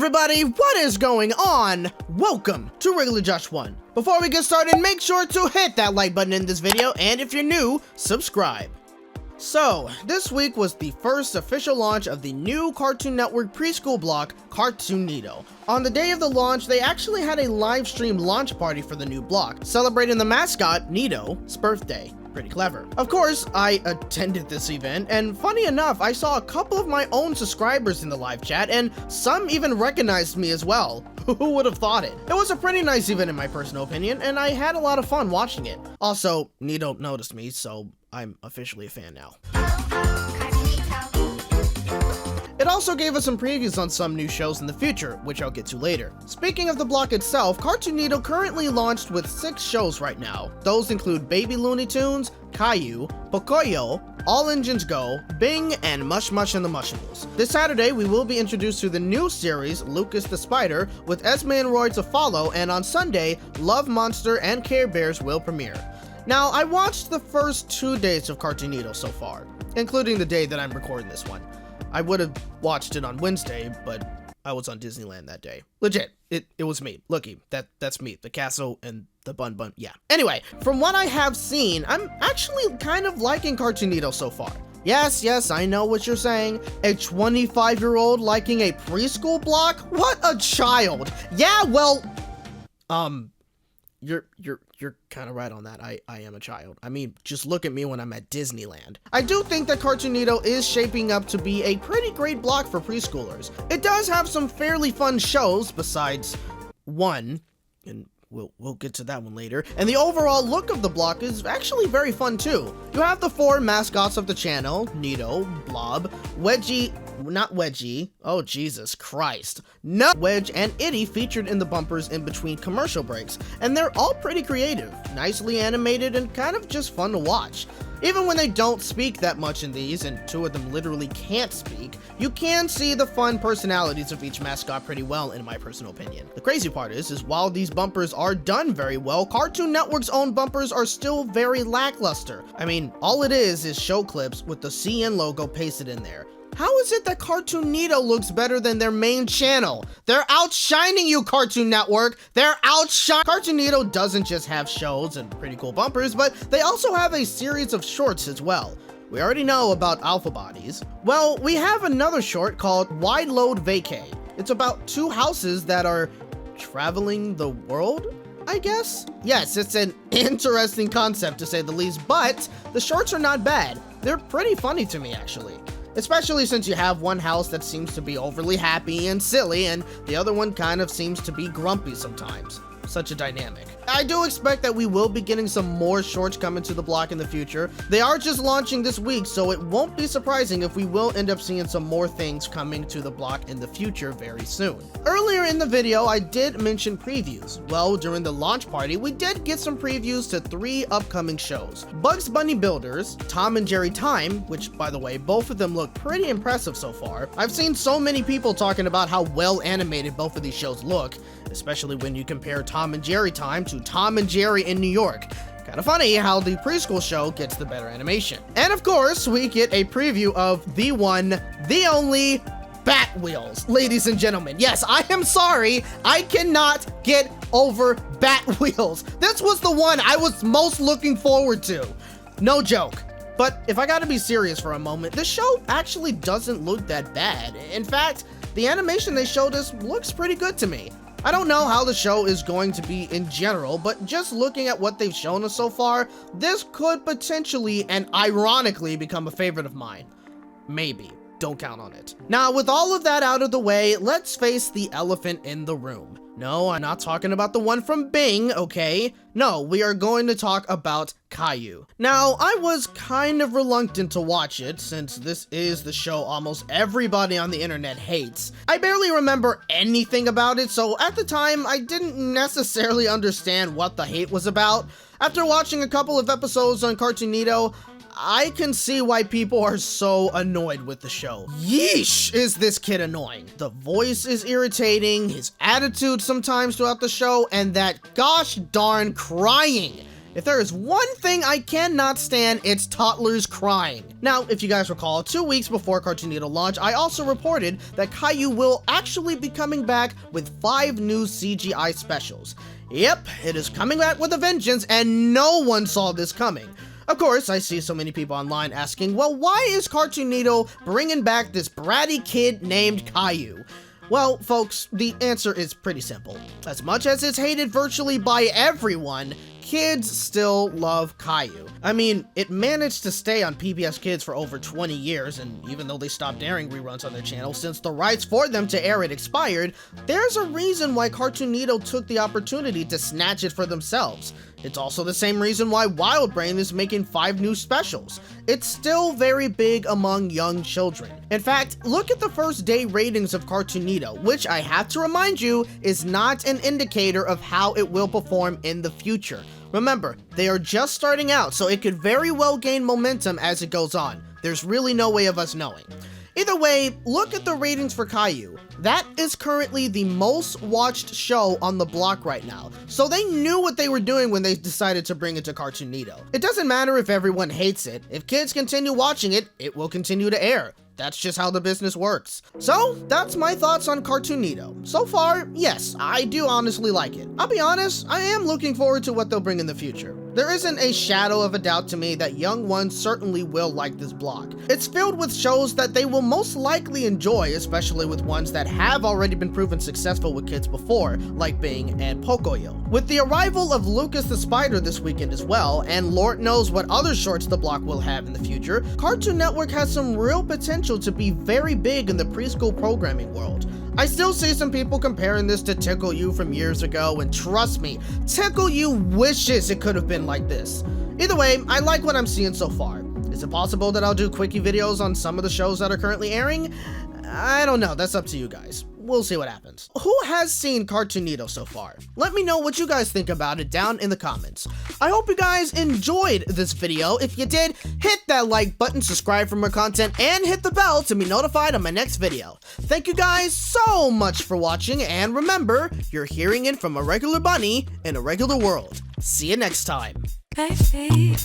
everybody, what is going on? Welcome to Regular Josh 1. Before we get started, make sure to hit that like button in this video, and if you're new, subscribe. So, this week was the first official launch of the new Cartoon Network preschool block, Cartoonito. On the day of the launch, they actually had a live stream launch party for the new block, celebrating the mascot, Nito's birthday. Pretty clever. Of course, I attended this event, and funny enough, I saw a couple of my own subscribers in the live chat, and some even recognized me as well. Who would have thought it? It was a pretty nice event in my personal opinion, and I had a lot of fun watching it. Also, Nito noticed me, so I'm officially a fan now. It also gave us some previews on some new shows in the future, which I'll get to later. Speaking of the block itself, Cartoonito currently launched with 6 shows right now. Those include Baby Looney Tunes, Calliou, Pocoyo, All Engines Go, Bing, and Mush Mush and the Mushables. This Saturday, we will be introduced to the new series, Lucas the Spider, with Esme and Roy to follow, and on Sunday, Love Monster and Care Bears will premiere. Now, I watched the first 2 days of Cartoonito so far, including the day that I'm recording this one. I would have watched it on Wednesday, but I was on Disneyland that day. Legit, it was me. Looky, that's me. The castle and the bun, yeah. Anyway, from what I have seen, I'm actually kind of liking Cartoonito so far. Yes, I know what you're saying. A 25-year-old liking a preschool block? What a child. Yeah, well, You're kind of right on that. I am a child. I mean, just look at me when I'm at Disneyland. I do think that Cartoonito is shaping up to be a pretty great block for preschoolers. It does have some fairly fun shows besides one, and we'll get to that one later. And the overall look of the block is actually very fun too. You have the 4 mascots of the channel, Nito, Blob, not Wedgie, oh Jesus Christ, no, Wedge and Itty featured in the bumpers in between commercial breaks, and they're all pretty creative, nicely animated, and kind of just fun to watch. Even when they don't speak that much in these, and 2 of them literally can't speak, you can see the fun personalities of each mascot pretty well in my personal opinion. The crazy part is while these bumpers are done very well, Cartoon Network's own bumpers are still very lackluster. I mean, all it is show clips with the CN logo pasted in there. How is it that Cartoonito looks better than their main channel? They're outshining you, Cartoon Network! They're outshining! Cartoonito doesn't just have shows and pretty cool bumpers, but they also have a series of shorts as well. We already know about Alpha Bodies. Well, we have another short called Wide Load Vacay. It's about 2 houses that are traveling the world, I guess? Yes, it's an interesting concept to say the least, but the shorts are not bad. They're pretty funny to me, actually. Especially since you have one house that seems to be overly happy and silly, and the other one kind of seems to be grumpy sometimes. Such a dynamic. I do expect that we will be getting some more shorts coming to the block in the future. They are just launching this week, so it won't be surprising if we will end up seeing some more things coming to the block in the future very soon. Earlier in the video, I did mention previews. Well, during the launch party, we did get some previews to 3 upcoming shows. Bugs Bunny Builders, Tom and Jerry Time, which by the way, both of them look pretty impressive so far. I've seen so many people talking about how well animated both of these shows look, especially when you compare Tom and Jerry Time to Tom and Jerry in New York. Kind of funny how the preschool show gets the better animation. And of course, we get a preview of the one, the only, Bat Wheels, ladies and gentlemen. Yes, I am sorry, I cannot get over Bat Wheels. This was the one I was most looking forward to. No joke. But if I gotta be serious for a moment, this show actually doesn't look that bad. In fact, the animation they showed us looks pretty good to me. I don't know how the show is going to be in general, but just looking at what they've shown us so far, this could potentially and ironically become a favorite of mine. Maybe. Don't count on it. Now, with all of that out of the way, let's face the elephant in the room. No, I'm not talking about the one from Bing, okay? No, we are going to talk about Calliou. Now, I was kind of reluctant to watch it, since this is the show almost everybody on the internet hates. I barely remember anything about it, so at the time, I didn't necessarily understand what the hate was about. After watching a couple of episodes on Cartoonito, I can see why people are so annoyed with the show. Yeesh, is this kid annoying. The voice is irritating, his attitude sometimes throughout the show, and that gosh darn crying. If there is one thing I cannot stand, it's toddlers crying. Now, if you guys recall, 2 weeks before Cartoonito launch, I also reported that Calliou will actually be coming back with 5 new CGI specials. Yep, it is coming back with a vengeance, and no one saw this coming. Of course, I see so many people online asking, well, why is Cartoonito bringing back this bratty kid named Calliou? Well, folks, the answer is pretty simple. As much as it's hated virtually by everyone, kids still love Calliou. I mean, it managed to stay on PBS Kids for over 20 years, and even though they stopped airing reruns on their channel since the rights for them to air it expired, there's a reason why Cartoonito took the opportunity to snatch it for themselves. It's also the same reason why WildBrain is making 5 new specials. It's still very big among young children. In fact, look at the first day ratings of Cartoonito, which I have to remind you is not an indicator of how it will perform in the future. Remember, they are just starting out, so it could very well gain momentum as it goes on. There's really no way of us knowing. Either way, look at the ratings for Calliou. That is currently the most watched show on the block right now, so they knew what they were doing when they decided to bring it to Cartoonito. It doesn't matter if everyone hates it. If kids continue watching it, it will continue to air. That's just how the business works. So, that's my thoughts on Cartoonito. So far, yes, I do honestly like it. I'll be honest, I am looking forward to what they'll bring in the future. There isn't a shadow of a doubt to me that young ones certainly will like this block. It's filled with shows that they will most likely enjoy, especially with ones that have already been proven successful with kids before, like Bing and Pocoyo. With the arrival of Lucas the Spider this weekend as well, and Lord knows what other shorts the block will have in the future, Cartoon Network has some real potential to be very big in the preschool programming world. I still see some people comparing this to Tickle You from years ago, and trust me, Tickle You wishes it could have been like this. Either way, I like what I'm seeing so far. Is it possible that I'll do quickie videos on some of the shows that are currently airing? I don't know, that's up to you guys. We'll see what happens. Who has seen Cartoonito so far? Let me know what you guys think about it down in the comments. I hope you guys enjoyed this video. If you did, hit that like button, subscribe for more content, and hit the bell to be notified on my next video. Thank you guys so much for watching, and remember, you're hearing it from a regular bunny in a regular world. See you next time. Baby.